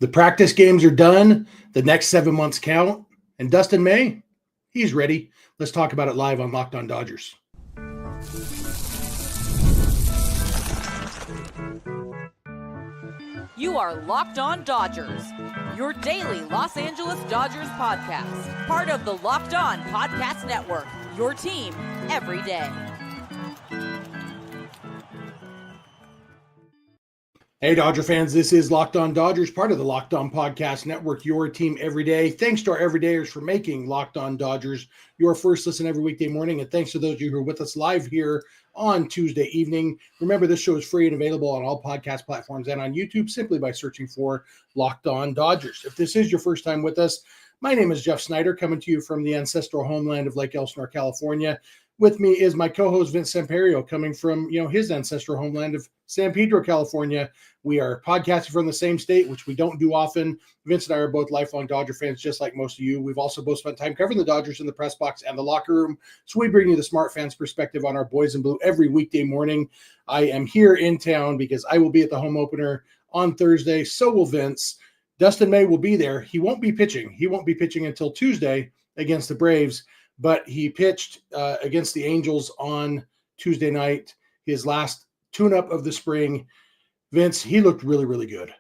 The practice games are done. The next 7 months count. And Dustin May, he's ready. Let's talk about it live on Locked On Dodgers. You are Locked On Dodgers, your daily Los Angeles Dodgers podcast. Part of the Locked On Podcast Network, your team every day. Hey, Dodger fans, this is Locked On Dodgers, part of the Locked On Podcast Network, your team every day. Thanks to our everydayers for making Locked On Dodgers your first listen every weekday morning. And thanks to those of you who are with us live here on Tuesday evening. Remember, this show is free and available on all podcast platforms and on YouTube simply by searching for Locked On Dodgers. If this is your first time with us, my name is Jeff Snider, coming to you from the ancestral homeland of Lake Elsinore, California. With me is my co-host Vince Samperio, coming from his ancestral homeland of San Pedro, California. We are podcasting from the same state, which we don't do often. Vince and I are both lifelong Dodger fans, just like most of you. We've also both spent time covering the Dodgers in the press box and the locker room. So we bring you the smart fans perspective on our boys in blue every weekday morning. I am here in town because I will be at the home opener on Thursday. So will Vince. Dustin May will be there. He won't be pitching. He won't be pitching until Tuesday against the Braves. But he pitched against the Angels on Tuesday night, his last tune-up of the spring. Vince, he looked really, really good.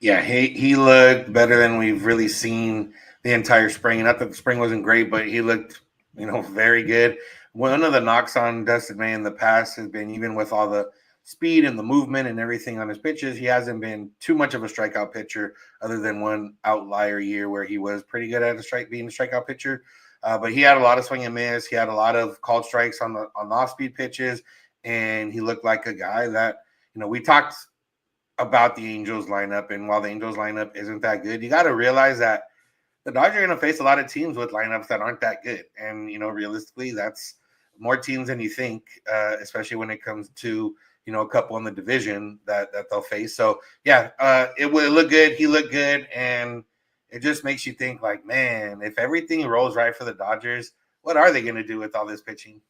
Yeah, he looked better than we've really seen the entire spring. Not that the spring wasn't great, but he looked, very good. One of the knocks on Dustin May in the past has been, even with all the speed and the movement and everything on his pitches, he hasn't been too much of a strikeout pitcher, other than one outlier year where he was pretty good at being a strikeout pitcher. But he had a lot of swing and miss. He had a lot of called strikes on off-speed pitches, and he looked like a guy that, we talked about the Angels lineup, and while the Angels lineup isn't that good, you got to realize that the Dodgers are going to face a lot of teams with lineups that aren't that good. And, realistically, that's more teams than you think, especially when it comes to, a couple in the division that they'll face. So, yeah, it would look good. He looked good, and it just makes you think, like, man, if everything rolls right for the Dodgers, what are they going to do with all this pitching?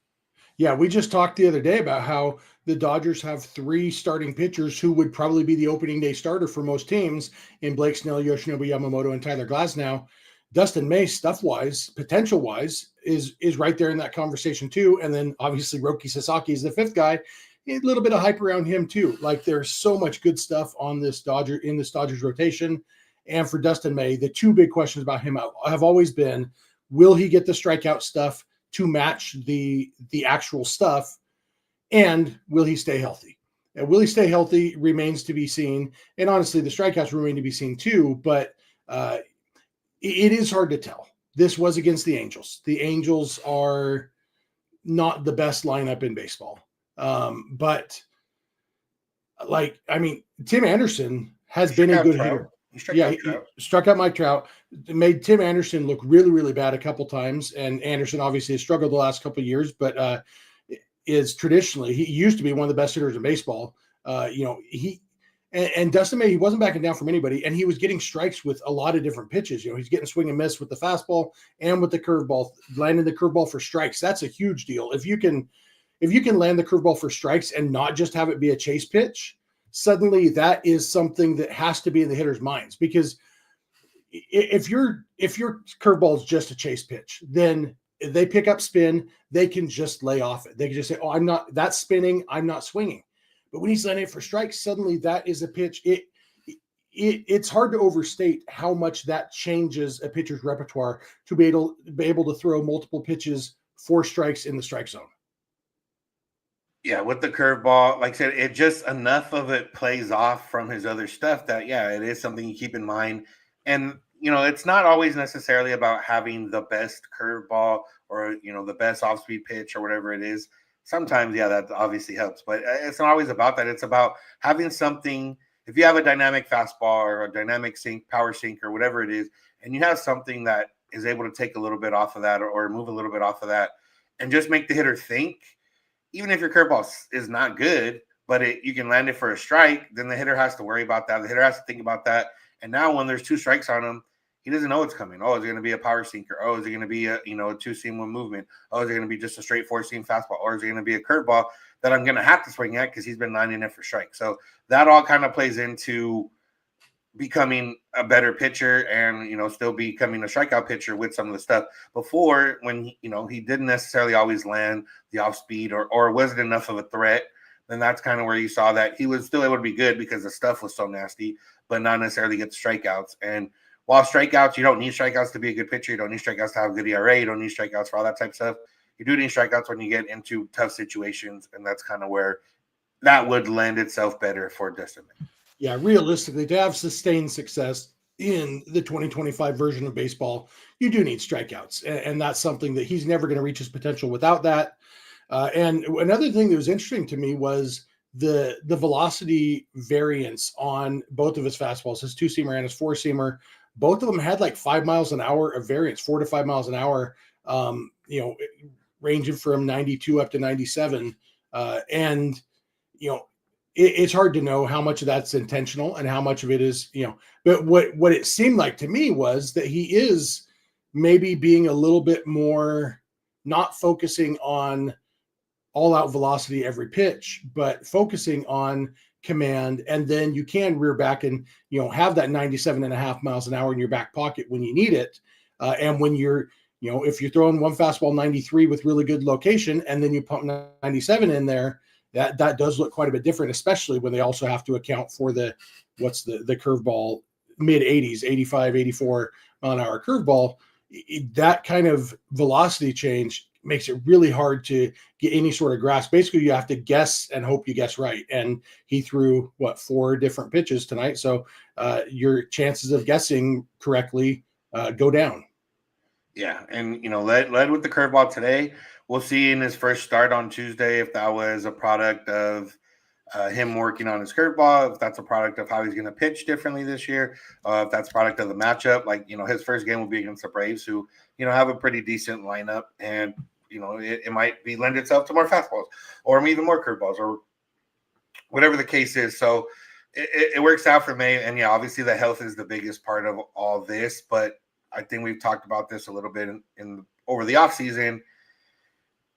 Yeah, we just talked the other day about how the Dodgers have 3 starting pitchers who would probably be the opening day starter for most teams in Blake Snell, Yoshinobu Yamamoto, and Tyler Glasnow. Dustin May, stuff-wise, potential-wise, is right there in that conversation too. And then obviously Roki Sasaki is the 5th guy. A little bit of hype around him too. Like, there's so much good stuff on this Dodgers rotation. And for Dustin May, the 2 big questions about him have always been, will he get the strikeout stuff to match the actual stuff? And will he stay healthy? And will he stay healthy remains to be seen. And honestly, the strikeouts remain to be seen too, but it is hard to tell. This was against the Angels. The Angels are not the best lineup in baseball. But Tim Anderson has been a good hitter. He struck out Mike Trout. It made Tim Anderson look really, really bad a couple times. And Anderson obviously has struggled the last couple of years, but he used to be one of the best hitters in baseball. And Dustin May, he wasn't backing down from anybody, and he was getting strikes with a lot of different pitches. He's getting swing and miss with the fastball and with the curveball, landing the curveball for strikes. That's a huge deal. If you can land the curveball for strikes and not just have it be a chase pitch, suddenly that is something that has to be in the hitter's minds. Because if your curveball is just a chase pitch, then they pick up spin, they can just lay off it. They can just say, that's spinning, I'm not swinging. But when he's landing it for strikes, suddenly that is a pitch. It's hard to overstate how much that changes a pitcher's repertoire to be able to throw multiple pitches for strikes in the strike zone. Yeah, with the curveball, like I said, it just enough of it plays off from his other stuff that, it is something you keep in mind. And, it's not always necessarily about having the best curveball or, the best off-speed pitch or whatever it is. Sometimes, that obviously helps, but it's not always about that. It's about having something. If you have a dynamic fastball or a dynamic power sink or whatever it is, and you have something that is able to take a little bit off of that or move a little bit off of that and just make the hitter think, even if your curveball is not good, but you can land it for a strike, then the hitter has to worry about that. The hitter has to think about that. And now when there's 2 strikes on him, he doesn't know what's coming. Oh, is it going to be a power sinker? Oh, is it going to be a 2-seam with movement? Oh, is it going to be just a straight 4-seam fastball? Or is it going to be a curveball that I'm going to have to swing at because he's been lining it for strike? So that all kind of plays into becoming a better pitcher and, still becoming a strikeout pitcher with some of the stuff. Before, when, he didn't necessarily always land the off speed or wasn't enough of a threat, then that's kind of where you saw that he was still able to be good because the stuff was so nasty, but not necessarily get the strikeouts. And while strikeouts, you don't need strikeouts to be a good pitcher. You don't need strikeouts to have a good ERA. You don't need strikeouts for all that type of stuff. You do need strikeouts when you get into tough situations, and that's kind of where that would lend itself better for Dustin May. Yeah, realistically, to have sustained success in the 2025 version of baseball, you do need strikeouts. And that's something that he's never going to reach his potential without that. And another thing that was interesting to me was the velocity variance on both of his fastballs, his two-seamer and his four-seamer. Both of them had like 5 miles an hour of variance, 4 to 5 miles an hour, ranging from 92 up to 97. It's hard to know how much of that's intentional and how much of it is, but what it seemed like to me was that he is maybe being a little bit more not focusing on all out velocity every pitch, but focusing on command. And then you can rear back and, have that 97.5 miles an hour in your back pocket when you need it. And when you're, if you're throwing one fastball 93 with really good location, and then you pump 97 in there, that does look quite a bit different, especially when they also have to account for the curveball mid 80s, 85, 84 mile an hour curveball. That kind of velocity change makes it really hard to get any sort of grasp. Basically, you have to guess and hope you guess right. And he threw 4 different pitches tonight. So your chances of guessing correctly go down. Yeah. And, led with the curveball today. We'll see in his first start on Tuesday if that was a product of him working on his curveball, if that's a product of how he's going to pitch differently this year, if that's a product of the matchup. Like, his first game will be against the Braves, who, have a pretty decent lineup. And, it might be lend itself to more fastballs or even more curveballs or whatever the case is. So it works out for May. And, obviously the health is the biggest part of all this. But I think we've talked about this a little bit in over the offseason.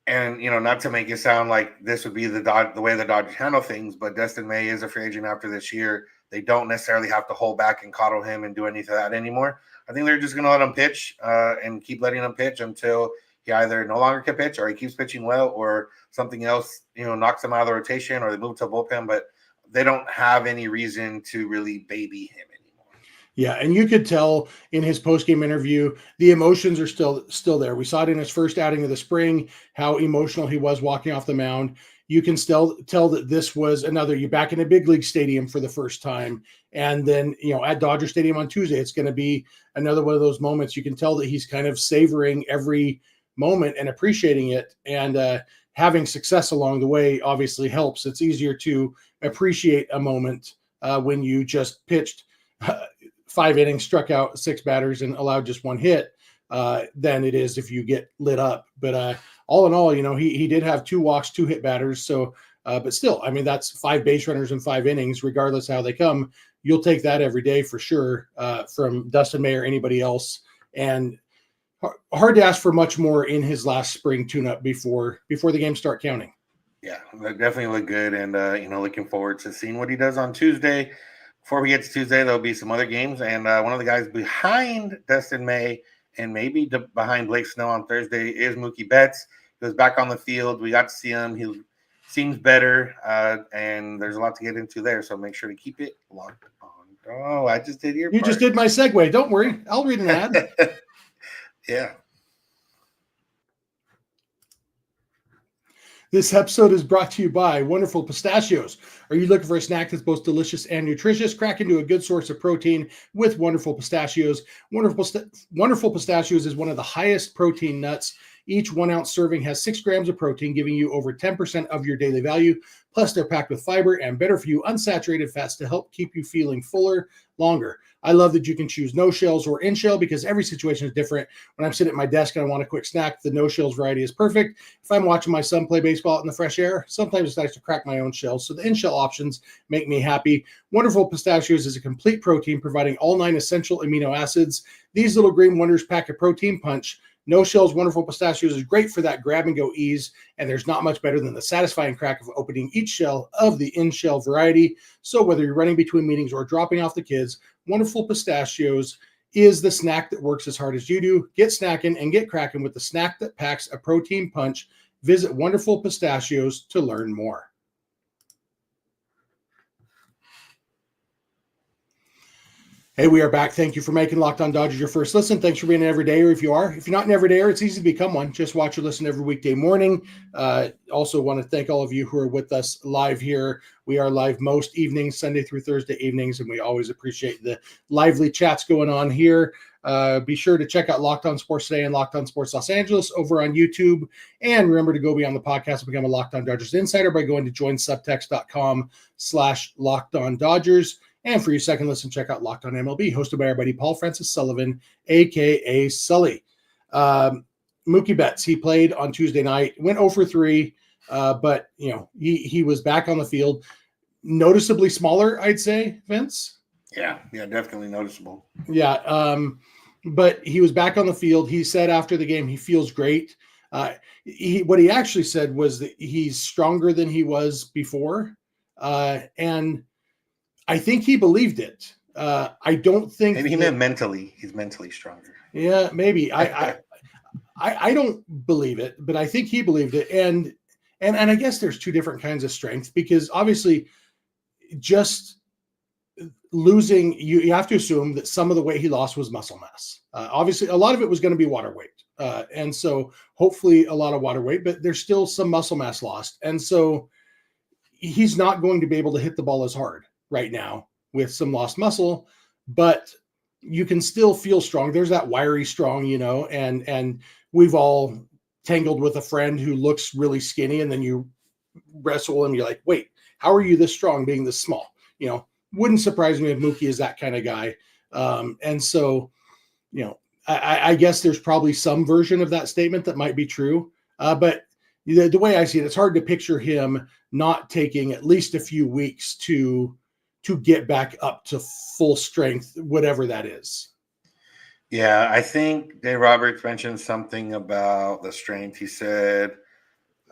And, not to make it sound like this would be the way the Dodgers handle things, but Dustin May is a free agent after this year. They don't necessarily have to hold back and coddle him and do any of that anymore. I think they're just going to let him pitch and keep letting him pitch until he either no longer can pitch or he keeps pitching well or something else, knocks him out of the rotation or they move to a bullpen. But they don't have any reason to really baby him anymore. Yeah, and you could tell in his post-game interview, the emotions are still there. We saw it in his first outing of the spring, how emotional he was walking off the mound. You can still tell that this was you're back in a big league stadium for the first time. And then, at Dodger Stadium on Tuesday, it's going to be another one of those moments. You can tell that he's kind of savoring every moment and appreciating it. And having success along the way obviously helps. It's easier to appreciate a moment when you just pitched 5 innings, struck out 6 batters, and allowed just 1 hit than it is if you get lit up. But all in all, he did have 2 walks, 2 hit batters. So, but still, that's 5 base runners in 5 innings, regardless how they come. You'll take that every day for sure from Dustin May or anybody else. And hard to ask for much more in his last spring tune-up before the games start counting. Yeah, that definitely looked good. And, looking forward to seeing what he does on Tuesday. Before we get to Tuesday, there'll be some other games. And one of the guys behind Dustin May and maybe behind Blake Snell on Thursday is Mookie Betts. He was back on the field. We got to see him. He seems better, and there's a lot to get into there. So make sure to keep it locked on. Oh, I just did your part. Just did my segue. Don't worry. I'll read an ad. Yeah. This episode is brought to you by Wonderful Pistachios. Are you looking for a snack that's both delicious and nutritious? Crack into a good source of protein with Wonderful Pistachios. Wonderful Pistachios is one of the highest protein nuts. Each 1 ounce serving has 6 grams of protein, giving you over 10% of your daily value. Plus, they're packed with fiber and better for you unsaturated fats to help keep you feeling fuller longer. I love that you can choose no shells or in shell because every situation is different. When I'm sitting at my desk and I want a quick snack, the no shells variety is perfect. If I'm watching my son play baseball out in the fresh air, sometimes it's nice to crack my own shells. So the in shell options make me happy. Wonderful Pistachios is a complete protein providing all 9 essential amino acids. These little green wonders pack a protein punch. No Shells Wonderful Pistachios is great for that grab-and-go ease, and there's not much better than the satisfying crack of opening each shell of the in-shell variety. So whether you're running between meetings or dropping off the kids, Wonderful Pistachios is the snack that works as hard as you do. Get snacking and get cracking with the snack that packs a protein punch. Visit Wonderful Pistachios to learn more. Hey, we are back. Thank you for making Locked On Dodgers your first listen. Thanks for being an everydayer. If you're not an everydayer, it's easy to become one. Just watch or listen every weekday morning. Also want to thank all of you who are with us live here. We are live most evenings, Sunday through Thursday evenings, and we always appreciate the lively chats going on here. Be sure to check out Locked On Sports Today and Locked On Sports Los Angeles over on YouTube. And remember to go beyond the podcast and become a Locked On Dodgers insider by going to joinsubtext.com/Locked On Dodgers. And for your second listen, check out Locked On MLB, hosted by our buddy Paul Francis Sullivan, a.k.a. Sully. Mookie Betts, he played on Tuesday night, went 0 for 3, but he was back on the field. Noticeably smaller, I'd say, Vince. Yeah, definitely noticeable. Yeah, but he was back on the field. He said after the game he feels great. What he actually said was that he's stronger than he was before, and I think he believed it. I don't think maybe he meant mentally. He's mentally stronger. Yeah, maybe. I don't believe it, but I think he believed it. And I guess there's two different kinds of strength, because obviously just losing, you have to assume that some of the weight he lost was muscle mass. Obviously, a lot of it was going to be water weight. And so hopefully a lot of water weight, but there's still some muscle mass lost. And so he's not going to be able to hit the ball as hard right now with some lost muscle, but you can still feel strong. There's that wiry strong, and we've all tangled with a friend who looks really skinny, and then you wrestle him. You're like, wait, how are you this strong being this small? Wouldn't surprise me if Mookie is that kind of guy. And so, I guess there's probably some version of that statement that might be true. But the way I see it, it's hard to picture him not taking at least a few weeks to get back up to full strength, whatever that is. Yeah, I think Dave Roberts mentioned something about the strength. He said,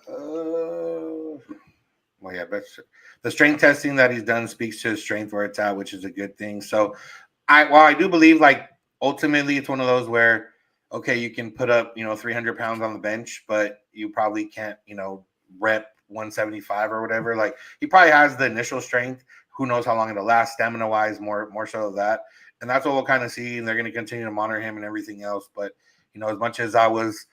the strength testing that he's done speaks to his strength where it's at, which is a good thing. So while I do believe, like, ultimately it's one of those where, okay, you can put up, 300 pounds on the bench, but you probably can't, rep 175 or whatever. Like, he probably has the initial strength. Who knows how long it'll last, stamina-wise, more so of that. And that's what we'll kind of see, and they're going to continue to monitor him and everything else. But, as much as I was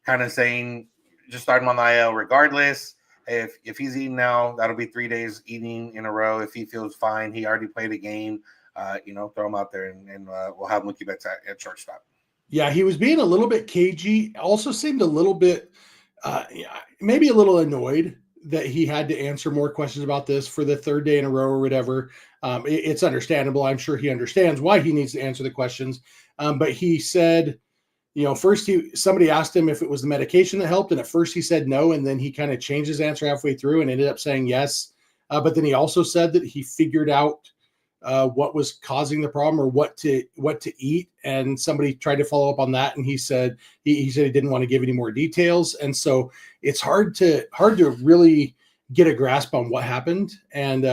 kind of saying just start him on the IL regardless, if he's eating now, that'll be 3 days eating in a row. If he feels fine, he already played a game, throw him out there, and we'll have Mookie Betts at shortstop. Yeah, he was being a little bit cagey. Also seemed a little bit, maybe a little annoyed that he had to answer more questions about this for the third day in a row or whatever. It's understandable. I'm sure he understands why he needs to answer the questions. But he said, first somebody asked him if it was the medication that helped. And at first he said no. And then he kind of changed his answer halfway through and ended up saying yes. But then he also said that he figured out what was causing the problem or what to eat. And somebody tried to follow up on that. And he said he didn't want to give any more details. And so it's hard to really get a grasp on what happened. And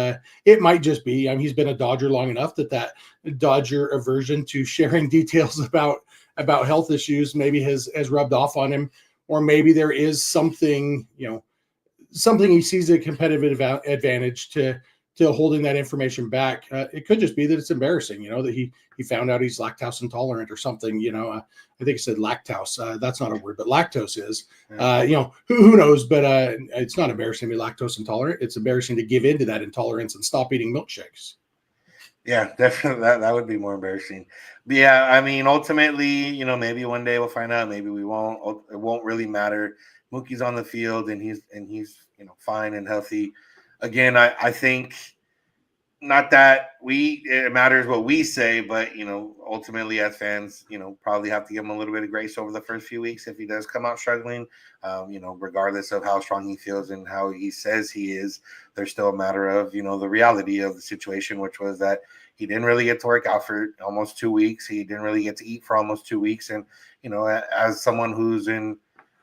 it might just be, he's been a Dodger long enough that Dodger aversion to sharing details about health issues maybe has rubbed off on him, or maybe there is something he sees a competitive advantage to holding that information back. It could just be that it's embarrassing, that he found out he's lactose intolerant or something. I think he said lactose. That's not a word, but lactose is. Who knows? But it's not embarrassing to be lactose intolerant. It's embarrassing to give in to that intolerance and stop eating milkshakes. Yeah, definitely. That would be more embarrassing. But yeah, ultimately, maybe one day we'll find out. Maybe we won't. It won't really matter. Mookie's on the field and he's fine and healthy. Again, I think not that it matters what we say, but ultimately as fans, probably have to give him a little bit of grace over the first few weeks if he does come out struggling. Regardless of how strong he feels and how he says he is, there's still a matter of the reality of the situation, which was that he didn't really get to work out for almost 2 weeks. He didn't really get to eat for almost 2 weeks, and as someone who's in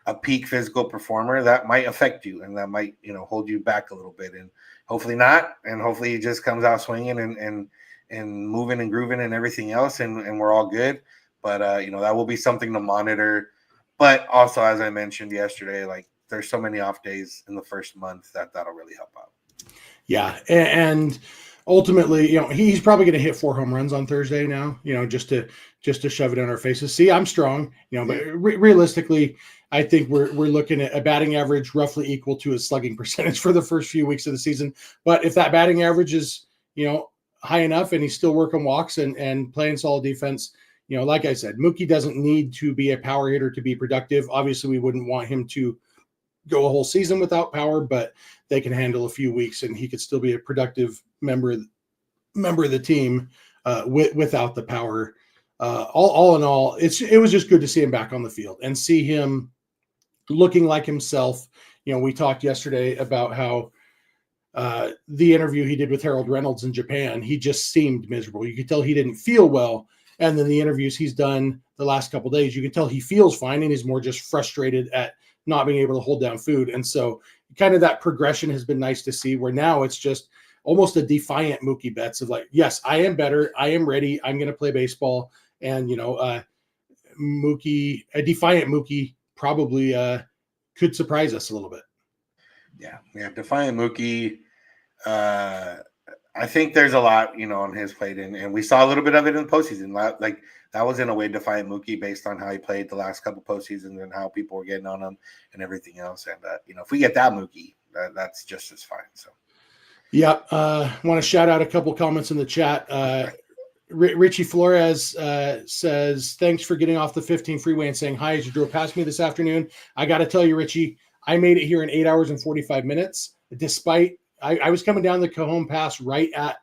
a peak physical performer, that might affect you and that might, hold you back a little bit, and hopefully not. And hopefully he just comes out swinging and moving and grooving and everything else, and we're all good. But that will be something to monitor. But also, as I mentioned yesterday, like there's so many off days in the first month that'll really help out. Yeah, and ultimately, he's probably going to hit 4 home runs on Thursday now, just to shove it in our faces. See, I'm strong, but realistically, I think we're looking at a batting average roughly equal to his slugging percentage for the first few weeks of the season. But if that batting average is, high enough and he's still working walks and playing solid defense, like I said, Mookie doesn't need to be a power hitter to be productive. Obviously, we wouldn't want him to go a whole season without power, but they can handle a few weeks and he could still be a productive member of the team without the power. All in all, it was just good to see him back on the field and see him looking like himself. We talked yesterday about how the interview he did with Harold Reynolds in Japan, he just seemed miserable. You could tell he didn't feel well. And then the interviews he's done the last couple of days, you can tell he feels fine and he's more just frustrated at not being able to hold down food. And so kind of that progression has been nice to see, where now it's just almost a defiant Mookie Betts of like, yes, I am better. I am ready. I'm going to play baseball. And, a defiant Mookie probably could surprise us a little bit. Yeah. Defiant Mookie. I think there's a lot, on his plate, and we saw a little bit of it in the postseason. Like that was in a way defiant Mookie based on how he played the last couple postseasons and how people were getting on him and everything else. And if we get that Mookie, that's just as fine. So, yeah, want to shout out a couple comments in the chat. Richie Flores says, "Thanks for getting off the 15 freeway and saying hi as you drove past me this afternoon." I got to tell you, Richie, I made it here in 8 hours and 45 minutes, despite. I was coming down the Cajon Pass right at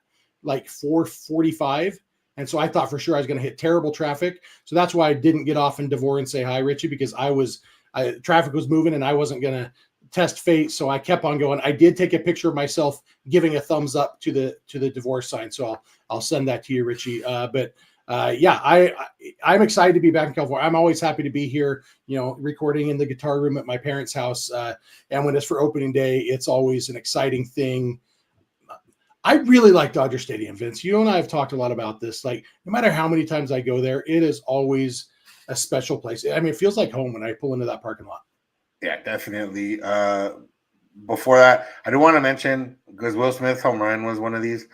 like 4:45. And so I thought for sure I was going to hit terrible traffic. So that's why I didn't get off in Devore and say hi, Richie, because traffic was moving and I wasn't going to test fate. So I kept on going. I did take a picture of myself giving a thumbs up to the divorce sign. So I'll send that to you, Richie. I'm excited to be back in California. I'm always happy to be here, recording in the guitar room at my parents' house. And when it's for opening day, it's always an exciting thing. I really like Dodger Stadium, Vince. You and I have talked a lot about this. Like, no matter how many times I go there, it is always a special place. I mean, it feels like home when I pull into that parking lot. Yeah, definitely. Before that, I do want to mention, because Will Smith's home run was one of these.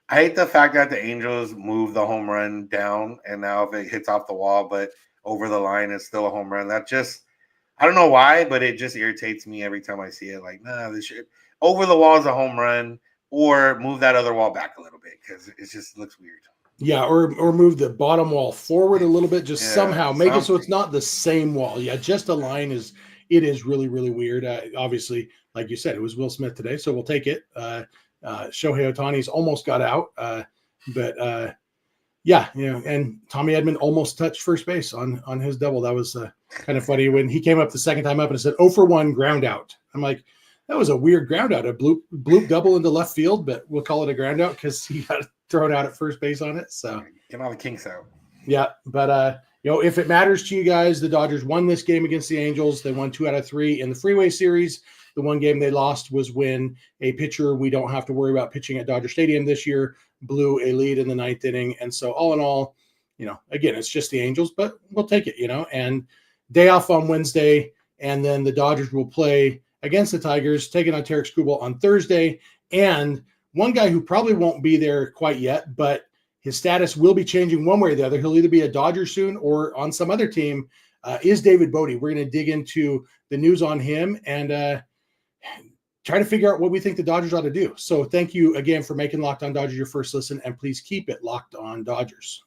I hate the fact that the Angels moved the home run down, and now if it hits off the wall but over the line, it's still a home run. That just, I don't know why, but it just irritates me every time I see it. Like, this shit over the wall is a home run, or move that other wall back a little bit because it just looks weird. Yeah, or move the bottom wall forward a little bit, just somehow make it so it's not the same wall. Yeah, just a line is really, really weird. Obviously, like you said, it was Will Smith today, so we'll take it. Shohei Ohtani's almost got out, but and Tommy Edman almost touched first base on his double. That was kind of funny when he came up the second time up and it said 0 for 1 ground out. I'm like, that was a weird ground out, a bloop double into left field, but we'll call it a ground out because he got thrown out at first base on it. So get all the kinks out. Yeah, but if it matters to you guys, the Dodgers won this game against the Angels. They won 2 out of 3 in the Freeway Series. The one game they lost was when a pitcher we don't have to worry about pitching at Dodger Stadium this year blew a lead in the 9th inning. And so all in all, again, it's just the Angels, but we'll take it, and day off on Wednesday. And then the Dodgers will play against the Tigers, taking on Tarek Skubal on Thursday. And one guy who probably won't be there quite yet, but his status will be changing one way or the other. He'll either be a Dodger soon or on some other team, is David Bote. We're going to dig into the news on him and try to figure out what we think the Dodgers ought to do. So thank you again for making Locked On Dodgers your first listen, and please keep it Locked On Dodgers.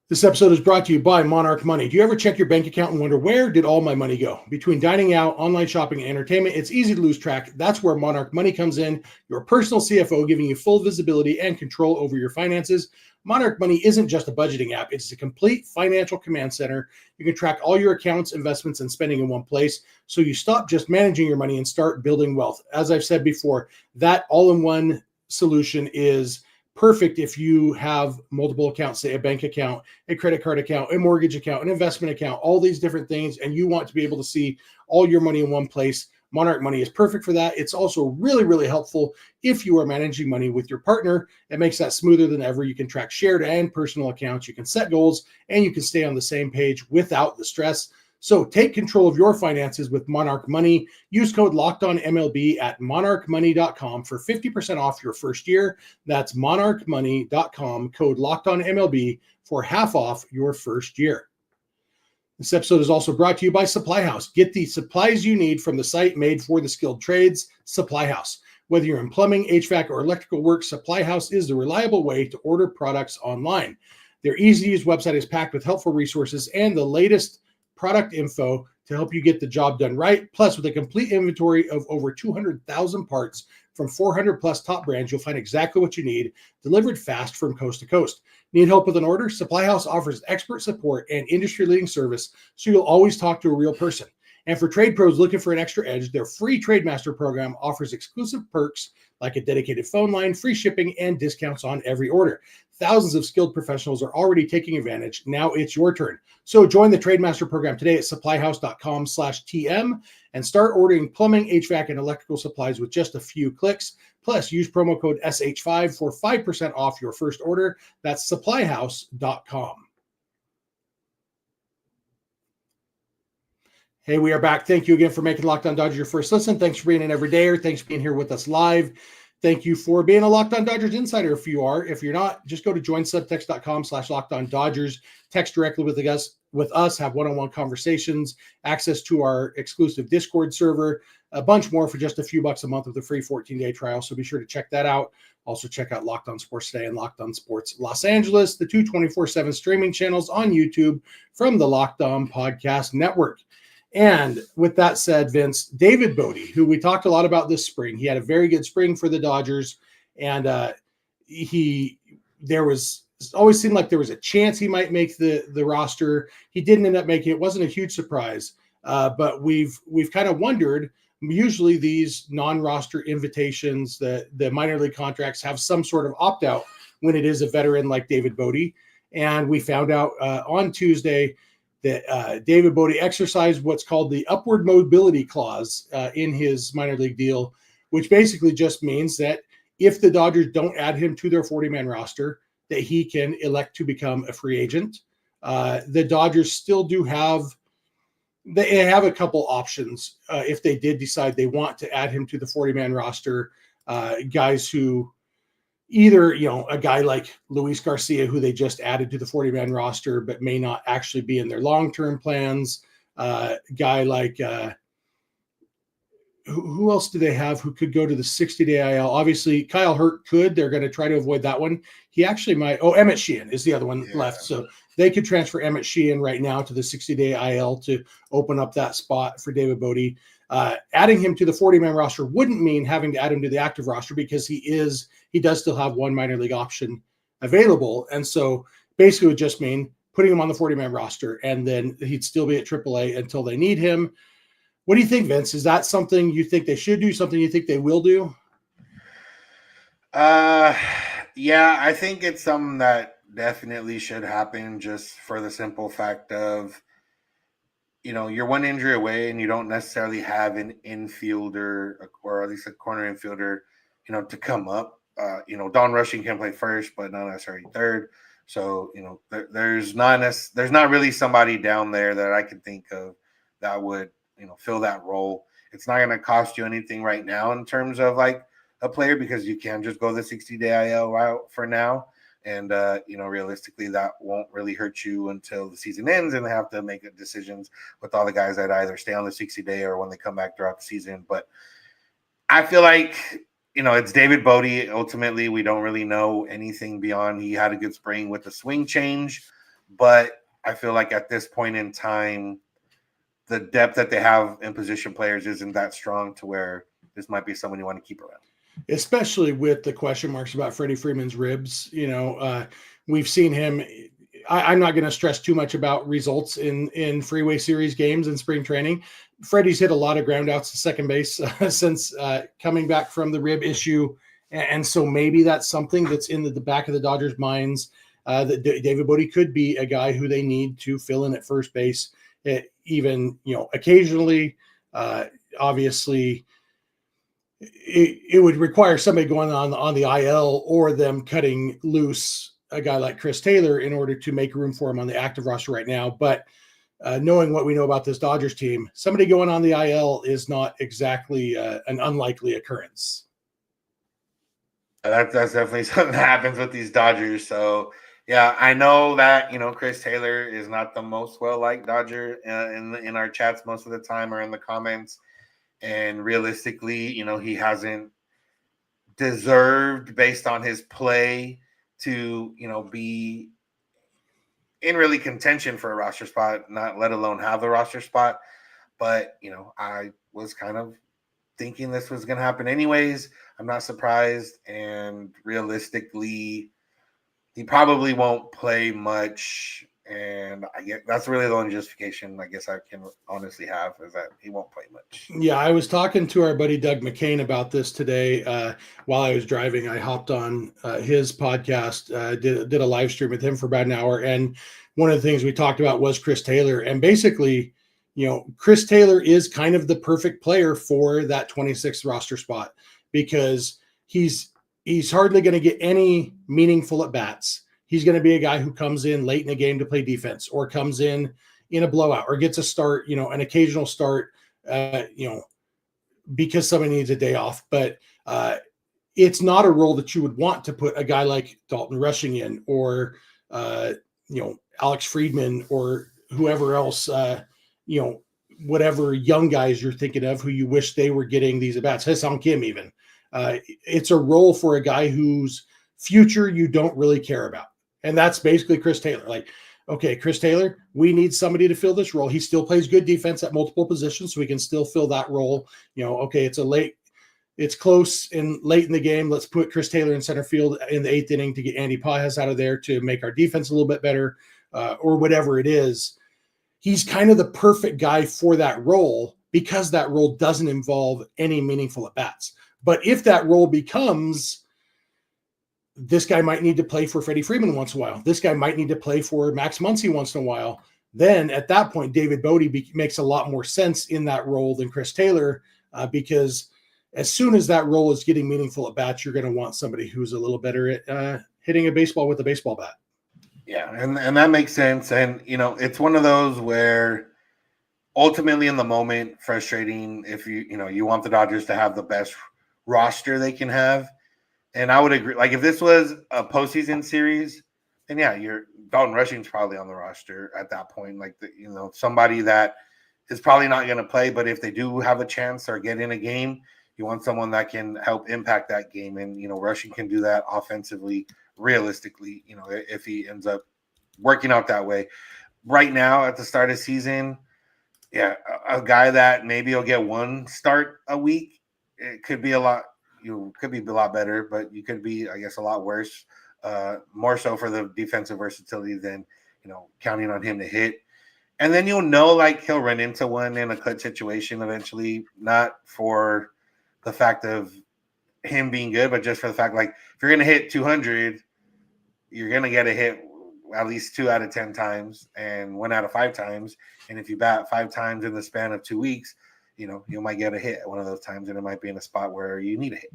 This episode is brought to you by Monarch Money. Do you ever check your bank account and wonder, where did all my money go? Between dining out, online shopping, and entertainment, it's easy to lose track. That's where Monarch Money comes in, your personal CFO giving you full visibility and control over your finances. Monarch Money isn't just a budgeting app. It's a complete financial command center. You can track all your accounts, investments, and spending in one place, so you stop just managing your money and start building wealth. As I've said before, that all-in-one solution is perfect if you have multiple accounts, say a bank account, a credit card account, a mortgage account, an investment account, all these different things, and you want to be able to see all your money in one place. Monarch Money is perfect for that. It's also really, really helpful if you are managing money with your partner. It makes that smoother than ever. You can track shared and personal accounts. You can set goals, and you can stay on the same page without the stress. So take control of your finances with Monarch Money. Use code LOCKEDONMLB at monarchmoney.com for 50% off your first year. That's monarchmoney.com, code LOCKEDONMLB for half off your first year. This episode is also brought to you by Supply House. Get the supplies you need from the site made for the skilled trades, Supply House. Whether you're in plumbing, HVAC, or electrical work, Supply House is the reliable way to order products online. Their easy-to-use website is packed with helpful resources and the latest product info to help you get the job done right. Plus, with a complete inventory of over 200,000 parts from 400 plus top brands, you'll find exactly what you need, delivered fast from coast to coast. Need help with an order? Supply House offers expert support and industry-leading service, so you'll always talk to a real person. And for trade pros looking for an extra edge, their free TradeMaster program offers exclusive perks like a dedicated phone line, free shipping, and discounts on every order. Thousands of skilled professionals are already taking advantage. Now it's your turn. So join the TradeMaster program today at supplyhouse.com/TM and start ordering plumbing, HVAC, and electrical supplies with just a few clicks. Plus, use promo code SH5 for 5% off your first order. That's supplyhouse.com. Hey, we are back. Thank you again for making Locked On Dodgers your first listen. Thanks for being an everydayer. Thanks for being here with us live. Thank you for being a Locked On Dodgers insider if you are. If you're not, just go to joinsubtext.com/LockedOnDodgers. Text directly with us, have one-on-one conversations, access to our exclusive Discord server, a bunch more for just a few bucks a month with a free 14-day trial. So be sure to check that out. Also check out Locked On Sports Today and Locked On Sports Los Angeles, the two 24/7 streaming channels on YouTube from the Locked On Podcast Network. And with that said, Vince, David Bote, who we talked a lot about this spring, he had a very good spring for the Dodgers, and there was always seemed like there was a chance he might make the roster. He didn't end up making it. It wasn't a huge surprise, but we've kind of wondered. Usually these non-roster invitations, the minor league contracts have some sort of opt-out when it is a veteran like David Bote, and we found out on Tuesday that David Bote exercised what's called the upward mobility clause in his minor league deal, which basically just means that if the Dodgers don't add him to their 40-man roster, that he can elect to become a free agent. The Dodgers still do have a couple options if they did decide they want to add him to the 40-man roster. Guys who either, a guy like Luis Garcia, who they just added to the 40-man roster, but may not actually be in their long-term plans. Guy like, who else do they have who could go to the 60-day IL? Obviously, Kyle Hurt could. They're going to try to avoid that one. He actually might. Oh, Emmett Sheehan is the other one left. So they could transfer Emmett Sheehan right now to the 60-day IL to open up that spot for David Bote. Adding him to the 40-man roster wouldn't mean having to add him to the active roster because he does still have one minor league option available. And so basically it would just mean putting him on the 40-man roster, and then he'd still be at AAA until they need him. What do you think, Vince? Is that something you think they should do, something you think they will do? Yeah, I think it's something that definitely should happen, just for the simple fact of, you're one injury away and you don't necessarily have an infielder, or at least a corner infielder, to come up. Don Rushing can play first, but not necessarily third. So, there's not really somebody down there that I can think of that would, fill that role. It's not going to cost you anything right now in terms of like a player, because you can just go the 60-day IL route for now. And, realistically, that won't really hurt you until the season ends and they have to make decisions with all the guys that either stay on the 60-day or when they come back throughout the season. But I feel like, it's David Bote. Ultimately, we don't really know anything beyond he had a good spring with the swing change. But I feel like at this point in time, the depth that they have in position players isn't that strong to where this might be someone you want to keep around. Especially with the question marks about Freddie Freeman's ribs. We've seen him. I'm not going to stress too much about results in Freeway Series games in spring training. Freddie's hit a lot of ground outs to second base since coming back from the rib issue. And so maybe that's something that's in the back of the Dodgers' minds, that David Bote could be a guy who they need to fill in at first base. Even, occasionally, obviously it would require somebody going on the IL or them cutting loose a guy like Chris Taylor in order to make room for him on the active roster right now. But knowing what we know about this Dodgers team, somebody going on the IL is not exactly an unlikely occurrence. That's definitely something that happens with these Dodgers. So, yeah, I know that, Chris Taylor is not the most well-liked Dodger in our chats most of the time or in the comments. And realistically, he hasn't deserved, based on his play, to, be in really contention for a roster spot, not let alone have the roster spot. But, I was kind of thinking this was going to happen anyways. I'm not surprised. And realistically, he probably won't play much. And I get that's really the only justification I guess I can honestly have, is that he won't play much. Yeah, I was talking to our buddy Doug McCain about this today while I was driving. I hopped on his podcast, did a live stream with him for about an hour. And one of the things we talked about was Chris Taylor. And basically, Chris Taylor is kind of the perfect player for that 26th roster spot, because he's hardly going to get any meaningful at bats. He's going to be a guy who comes in late in the game to play defense, or comes in a blowout, or gets a start, an occasional start, because somebody needs a day off. But it's not a role that you would want to put a guy like Dalton Rushing in, or, Alex Friedman, or whoever else, whatever young guys you're thinking of who you wish they were getting these at-bats. Ha-Seong Kim even. It's a role for a guy whose future you don't really care about. And that's basically Chris Taylor. Like, okay, Chris Taylor, we need somebody to fill this role. He still plays good defense at multiple positions, so we can still fill that role. Okay, it's close and late in the game. Let's put Chris Taylor in center field in the 8th inning to get Andy Pajas out of there to make our defense a little bit better, or whatever it is. He's kind of the perfect guy for that role, because that role doesn't involve any meaningful at-bats. But if that role becomes, this guy might need to play for Freddie Freeman once in a while, this guy might need to play for Max Muncy once in a while, then at that point, David Bote makes a lot more sense in that role than Chris Taylor, because as soon as that role is getting meaningful at bats, you're going to want somebody who's a little better at hitting a baseball with a baseball bat. Yeah, and that makes sense. And, it's one of those where ultimately in the moment, frustrating if you want the Dodgers to have the best roster they can have. And I would agree. Like, if this was a postseason series, then yeah, Dalton Rushing's probably on the roster at that point. Like, somebody that is probably not going to play, but if they do have a chance or get in a game, you want someone that can help impact that game. And, Rushing can do that offensively, realistically, if he ends up working out that way. Right now at the start of the season, yeah, a guy that maybe will get one start a week, it could be a lot. You could be a lot better, but you could be, I guess, a lot worse. More so for the defensive versatility than, counting on him to hit. And then like he'll run into one in a clutch situation eventually, not for the fact of him being good, but just for the fact, like, if you're going to hit 200, you're going to get a hit at least 2 out of 10 times and 1 out of 5 times. And if you bat 5 times in the span of 2 weeks, you might get a hit at one of those times, and it might be in a spot where you need a hit.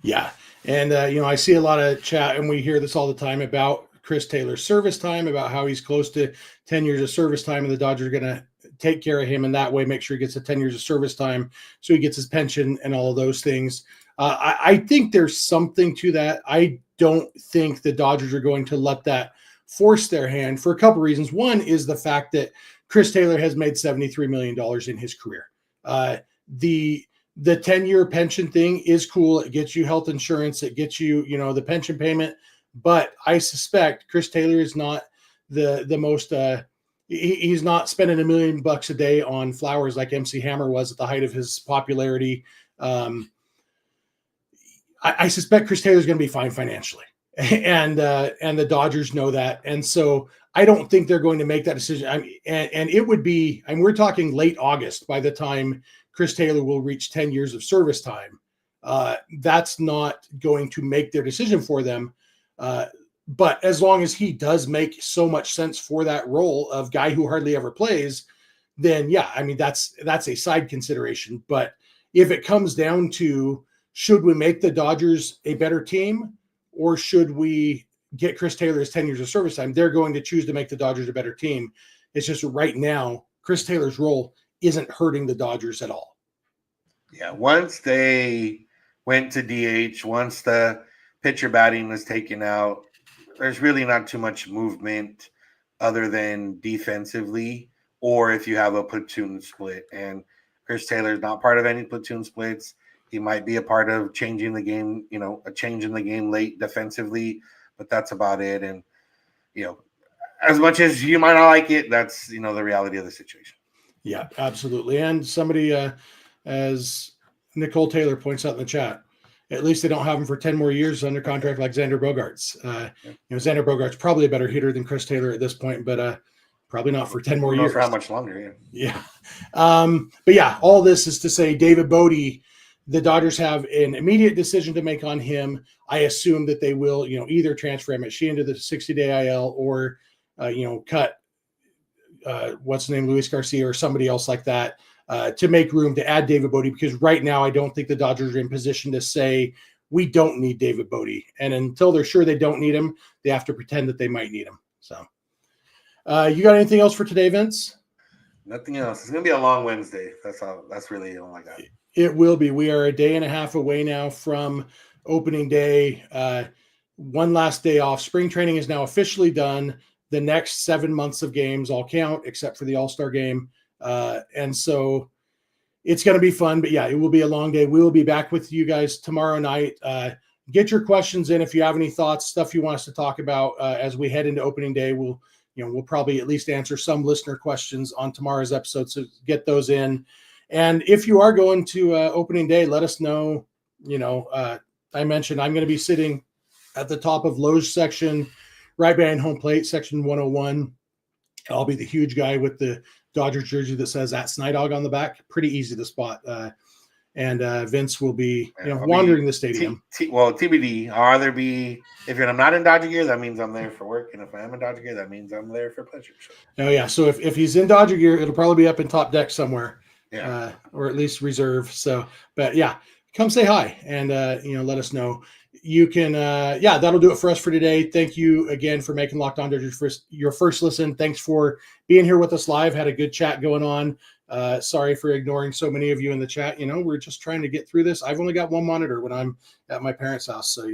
Yeah. And, I see a lot of chat, and we hear this all the time about Chris Taylor's service time, about how he's close to 10 years of service time, and the Dodgers are going to take care of him in that way, make sure he gets the 10 years of service time so he gets his pension and all of those things. I think there's something to that. I don't think the Dodgers are going to let that force their hand for a couple reasons. One is the fact that Chris Taylor has made $73 million in his career. The 10-year pension thing is cool. It gets you health insurance. It gets you, the pension payment. But I suspect Chris Taylor is not the most, he's not spending $1 million a day on flowers like MC Hammer was at the height of his popularity. I suspect Chris Taylor is going to be fine financially. And the Dodgers know that. And so I don't think they're going to make that decision. And it would be, we're talking late August by the time Chris Taylor will reach 10 years of service time. That's not going to make their decision for them. But as long as he does make so much sense for that role of guy who hardly ever plays, then yeah, I mean, that's a side consideration. But if it comes down to, should we make the Dodgers a better team, or should we get Chris Taylor his 10 years of service time, they're going to choose to make the Dodgers a better team. It's just right now, Chris Taylor's role isn't hurting the Dodgers at all. Yeah, once they went to DH, once the pitcher batting was taken out, there's really not too much movement other than defensively, or if you have a platoon split. And Chris Taylor's not part of any platoon splits. He might be a part of changing the game, a change in the game late defensively, but that's about it. And, as much as you might not like it, that's, the reality of the situation. Yeah, absolutely. And somebody, as Nicole Taylor points out in the chat, at least they don't have him for 10 more years under contract like Xander Bogaerts. Xander Bogaerts probably a better hitter than Chris Taylor at this point, but probably not for 10 more years. For how much longer, yeah. But yeah, all this is to say David Bote, the Dodgers have an immediate decision to make on him. I assume that they will, either transfer him at Shea into the 60-day IL or, cut what's the name, Luis Garcia or somebody else like that to make room to add David Bote, because right now I don't think the Dodgers are in position to say we don't need David Bote. And until they're sure they don't need him, they have to pretend that they might need him. So you got anything else for today, Vince? Nothing else. It's going to be a long Wednesday. That's really all I got. It will be. We are a day and a half away now from opening day. One last day off. Spring training is now officially done. The next 7 months of games all count, except for the All-Star game. And so it's going to be fun. But yeah, it will be a long day. We will be back with you guys tomorrow night. Get your questions in if you have any thoughts, stuff you want us to talk about as we head into opening day. We'll probably at least answer some listener questions on tomorrow's episode. So get those in. And if you are going to opening day, let us know. I mentioned I'm going to be sitting at the top of Lowe's section, right behind home plate, section 101. I'll be the huge guy with the Dodgers jersey that says at Snydog on the back. Pretty easy to spot. And Vince will be, wandering the stadium. TBD. I'll either be, if I'm not in Dodger gear, that means I'm there for work. And if I am in Dodger gear, that means I'm there for pleasure. Oh, yeah. So if he's in Dodger gear, it'll probably be up in top deck somewhere. Yeah. Or at least reserve. So, but yeah, come say hi and, let us know. You can, that'll do it for us for today. Thank you again for making Locked On Dodgers your first listen. Thanks for being here with us live. Had a good chat going on. Sorry for ignoring so many of you in the chat. We're just trying to get through this. I've only got one monitor when I'm at my parents' house. So,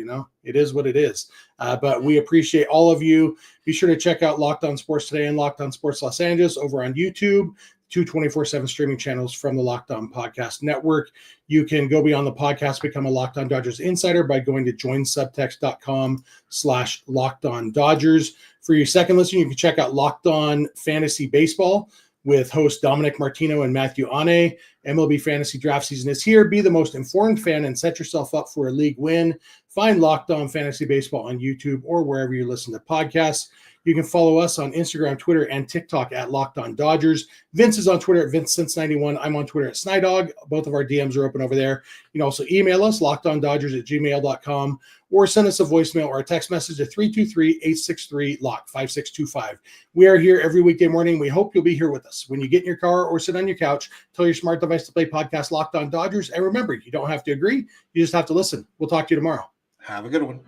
it is what it is. But we appreciate all of you. Be sure to check out Locked On Sports Today and Locked On Sports Los Angeles over on YouTube. 2 24/7 streaming channels from the Locked On Podcast Network. You can go beyond the podcast, become a Locked On Dodgers insider by going to joinsubtext.com/Locked On Dodgers. For your second listen, you can check out Locked On Fantasy Baseball with host Dominic Martino and Matthew Ane. MLB fantasy draft season is here. Be the most informed fan and set yourself up for a league win. Find Locked On Fantasy Baseball on YouTube or wherever you listen to podcasts. You can follow us on Instagram, Twitter, and TikTok at Locked On Dodgers. Vince is on Twitter at VinceSense91. I'm on Twitter at Snydog. Both of our DMs are open over there. You can also email us, lockedondodgers@gmail.com, or send us a voicemail or a text message at 323-863-LOCK, 5625. We are here every weekday morning. We hope you'll be here with us. When you get in your car or sit on your couch, tell your smart device to play podcast Locked On Dodgers. And remember, you don't have to agree. You just have to listen. We'll talk to you tomorrow. Have a good one.